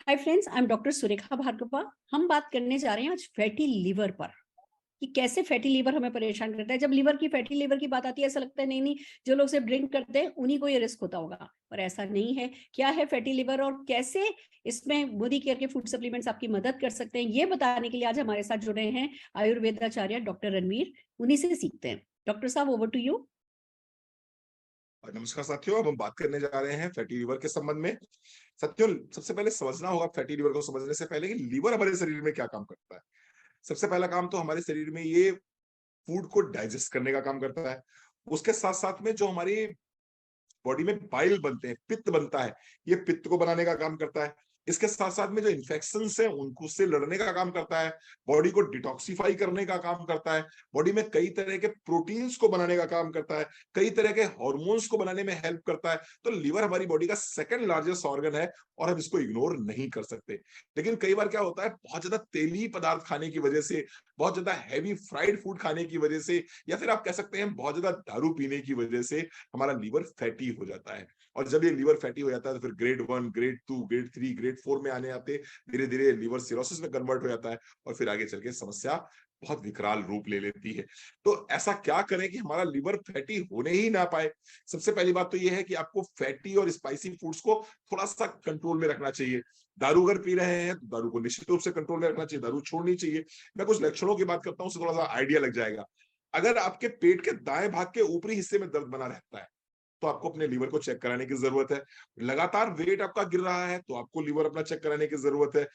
Hi friends, I am doctor Surekha Bhargava. हम बात करने जा रहे हैं आज फैटी लिवर पर कि कैसे फैटी लिवर हमें परेशान करता है। जब फैटी लिवर की बात आती है, ऐसा लगता है नहीं नहीं, जो लोग सिर्फ ड्रिंक करते हैं उन्हीं को ये रिस्क होता होगा, पर ऐसा नहीं है। क्या है फैटी लिवर और कैसे इसमें मोदी केयर के फूड सप्लीमेंट्स आपकी मदद कर सकते हैं, ये बताने के लिए आज हमारे साथ जुड़े हैं आयुर्वेदाचार्य डॉक्टर रणवीर। उन्हीं से सीखते हैं। डॉक्टर साहब, ओवर टू यू। नमस्कार साथियों, अब हम बात करने जा रहे हैं फैटी लिवर के संबंध में। साथियों, सबसे पहले समझना होगा फैटी लिवर को समझने से पहले कि लिवर हमारे शरीर में क्या काम करता है। सबसे पहला काम तो हमारे शरीर में ये फूड को डाइजेस्ट करने का काम करता है। उसके साथ साथ में जो हमारी बॉडी में बाइल बनते हैं, पित्त बनता है, ये पित्त को बनाने का काम करता है। इसके साथ साथ में जो इन्फेक्शंस हैं उनको से लड़ने का काम करता है। बॉडी को डिटॉक्सिफाई करने का काम करता है। बॉडी में कई तरह के प्रोटीन्स को बनाने का काम करता है। कई तरह के हार्मोन्स को बनाने में हेल्प करता है। तो लिवर हमारी बॉडी का सेकंड लार्जेस्ट ऑर्गन है और हम इसको इग्नोर नहीं कर सकते। लेकिन कई बार क्या होता है, बहुत ज्यादा तेली पदार्थ खाने की वजह से, बहुत ज्यादा हैवी फ्राइड फूड खाने की वजह से, या फिर आप कह सकते हैं बहुत ज्यादा दारू पीने की वजह से हमारा लीवर फैटी हो जाता है। और जब ये लीवर फैटी हो जाता है तो फिर ग्रेड 1, ग्रेड 2, ग्रेड 3, ग्रेड 4 में आने आते धीरे धीरे लीवर सिरोसिस में कन्वर्ट हो जाता है और फिर आगे चल के समस्या बहुत विकराल रूप ले लेती है। तो ऐसा क्या करें कि हमारा लीवर फैटी होने ही ना पाए। सबसे पहली बात तो ये है कि आपको फैटी और स्पाइसी फूड्स को थोड़ा सा कंट्रोल में रखना चाहिए। दारू अगर पी रहे हैं तो दारू को निश्चित रूप से कंट्रोल में रखना चाहिए, दारू छोड़नी चाहिए। मैं कुछ लक्षणों की बात करता हूँ, उससे थोड़ा सा आइडिया लग जाएगा। अगर आपके पेट के दाएं भाग के ऊपरी हिस्से में दर्द बना रहता है तो आपको अपने लीवर को चेक कराने की जरूरत है। लगातार वेट आपका गिर रहा है तो आपको लीवर अपना चेक कराने की जरूरत है।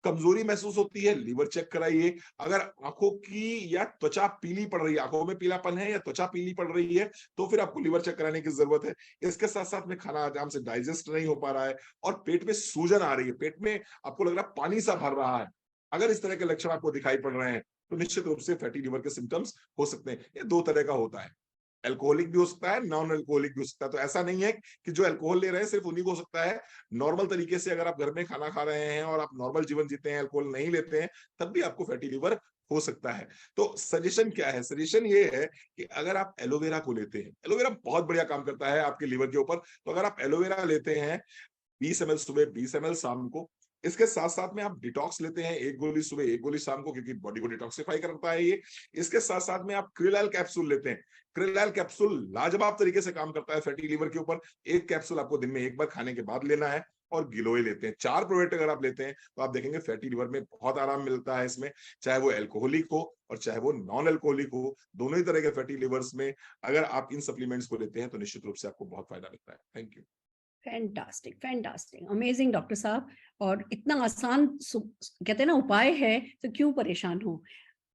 कमजोरी महसूस होती है, लीवर चेक कराइए। अगर आंखों की या त्वचा पीली पड़ रही है, आंखों में पीलापन है या त्वचा पीली पड़ रही है, तो फिर आपको लीवर चेक कराने की जरूरत है। इसके साथ साथ में खाना आराम से डाइजेस्ट नहीं हो पा रहा है और पेट में सूजन आ रही है, पेट में आपको लग रहा है पानी सा भर रहा है, अगर इस तरह के लक्षण आपको दिखाई पड़ रहे हैं तो निश्चित रूप से फैटी लीवर के सिम्टम्स हो सकते हैं। ये दो तरह का होता है, अल्कोहलिक भी हो सकता है, नॉन अल्कोहलिक भी हो सकता है। तो ऐसा नहीं है कि जो अल्कोहल ले रहे हैं सिर्फ उन्हीं को हो सकता है। नॉर्मल तरीके से अगर आप घर में खाना खा रहे हैं और आप नॉर्मल जीवन जीते हैं, अल्कोहल नहीं लेते हैं, तब भी आपको फैटी लिवर हो सकता है। तो सजेशन क्या है? सजेशन ये है कि अगर आप एलोवेरा को लेते हैं, एलोवेरा बहुत बढ़िया काम करता है आपके लिवर के ऊपर। तो अगर आप एलोवेरा लेते हैं 20 ml सुबह, 20 ml शाम को, इसके साथ साथ में आप डिटॉक्स लेते हैं, एक गोली सुबह, एक गोली शाम को, क्योंकि बॉडी को डिटॉक्सिफाई करता है ये। इसके साथ साथ में आप क्रिलाइल कैप्सूल लेते हैं। क्रिलाइल कैप्सूल लाजवाब तरीके से काम करता है फैटी लीवर के ऊपर। एक कैप्सूल आपको दिन में एक बार खाने के बाद लेना है। और गिलोय लेते हैं, 4 प्रोडक्ट अगर आप लेते हैं तो आप देखेंगे फैटी लिवर में बहुत आराम मिलता है इसमें। चाहे वो एल्कोहलिक हो और चाहे वो नॉन एल्कोहलिक हो, दोनों ही तरह के फैटी लिवर्स में अगर आप इन सप्लीमेंट्स को लेते हैं तो निश्चित रूप से आपको बहुत फायदा मिलता है। Thank you. Fantastic, fantastic, amazing doctor साहब। और इतना आसान कहते हैं ना उपाय है, तो क्यों परेशान हो।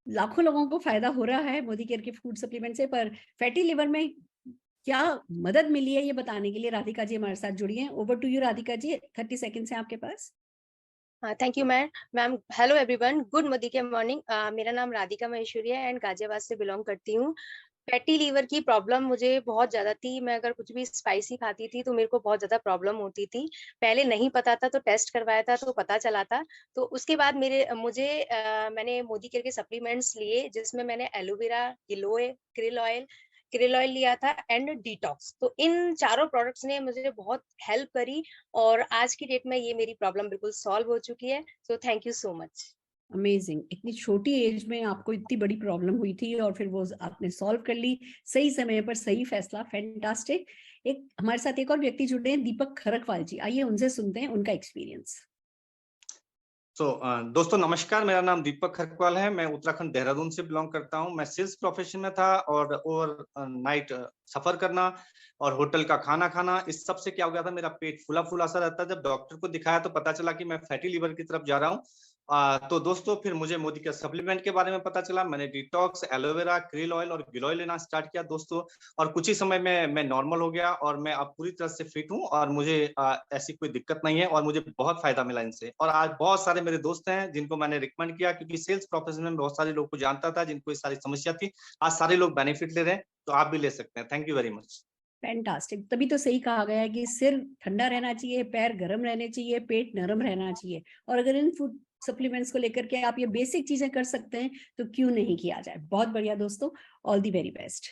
लाखों लोगों को फायदा हो रहा है मोदी केयर के फूड सप्लीमेंट से, पर फैटी लिवर में क्या मदद मिली है ये बताने के लिए राधिका जी हमारे साथ जुड़ी हैं। Over to you Radhika ji, 30 seconds हैं आपके पास। हाँ, thank you ma'am. Hello everyone, good Modi के मॉर्निंग। मेरा नाम राधिका महेश्वरी है एंड गाजियाबाद से बिलोंग करती हूँ। फैटी लीवर की प्रॉब्लम मुझे बहुत ज़्यादा थी। मैं अगर कुछ भी स्पाइसी खाती थी तो मेरे को बहुत ज़्यादा प्रॉब्लम होती थी। पहले नहीं पता था तो टेस्ट करवाया था तो पता चला था। तो उसके बाद मैंने मोदी केयर के सप्लीमेंट्स लिए, जिसमें मैंने एलोवेरा, गिलोय, krill ऑयल लिया था एंड डिटॉक्स। तो इन चारों प्रोडक्ट्स ने मुझे बहुत हेल्प करी और आज की डेट में ये मेरी प्रॉब्लम बिल्कुल सॉल्व हो चुकी है। So thank you so much. Amazing, इतनी छोटी एज में आपको इतनी बड़ी प्रॉब्लम हुई थी और फिर वो आपने सॉल्व कर ली, सही समय पर सही फैसला। फैंटास्टिक। एक हमारे साथ एक और व्यक्ति जुड़े हैं, दीपक खरकवाल जी। आइए उनसे सुनते हैं उनका एक्सपीरियंस। दोस्तों नमस्कार, मेरा नाम दीपक खरकवाल है। मैं उत्तराखंड देहरादून से बिलोंग करता हूं। मैं सेल्स प्रोफेशन में था और ओवर नाइट सफर करना और होटल का खाना खाना, इस सब से क्या हो गया था, मेरा पेट फूला फूला सा रहता। जब डॉक्टर को दिखाया तो पता चला कि मैं फैटी लिवर की तरफ जा रहा हूं। तो दोस्तों फिर मुझे मोदी के सप्लीमेंट के बारे में पता चला। मैंने डिटॉक्स, एलोवेरा, krill ऑयल और गिलोय लेना स्टार्ट किया दोस्तों, और कुछ ही समय में मैं नॉर्मल हो गया और मैं अब पूरी तरह से फिट हूं और मुझे ऐसी कोई दिक्कत नहीं है और मुझे बहुत फायदा मिला इनसे। और आज बहुत सारे मेरे दोस्त हैं जिनको मैंने रिकमेंड किया, क्योंकि सेल्स प्रोफेशन में बहुत सारे लोग को जानता था जिनको इस सारी समस्या थी। आज सारे लोग बेनिफिट ले रहे हैं, तो आप भी ले सकते हैं। Thank you very much. Fantastic, तभी तो सही कहा गया है कि सिर ठंडा रहना चाहिए, पैर गर्म रहने चाहिए, पेट नरम रहना चाहिए। और अगर इन फूड सप्लीमेंट्स को लेकर के आप ये बेसिक चीजें कर सकते हैं तो क्यों नहीं किया जाए। बहुत बढ़िया दोस्तों, ऑल दी वेरी बेस्ट।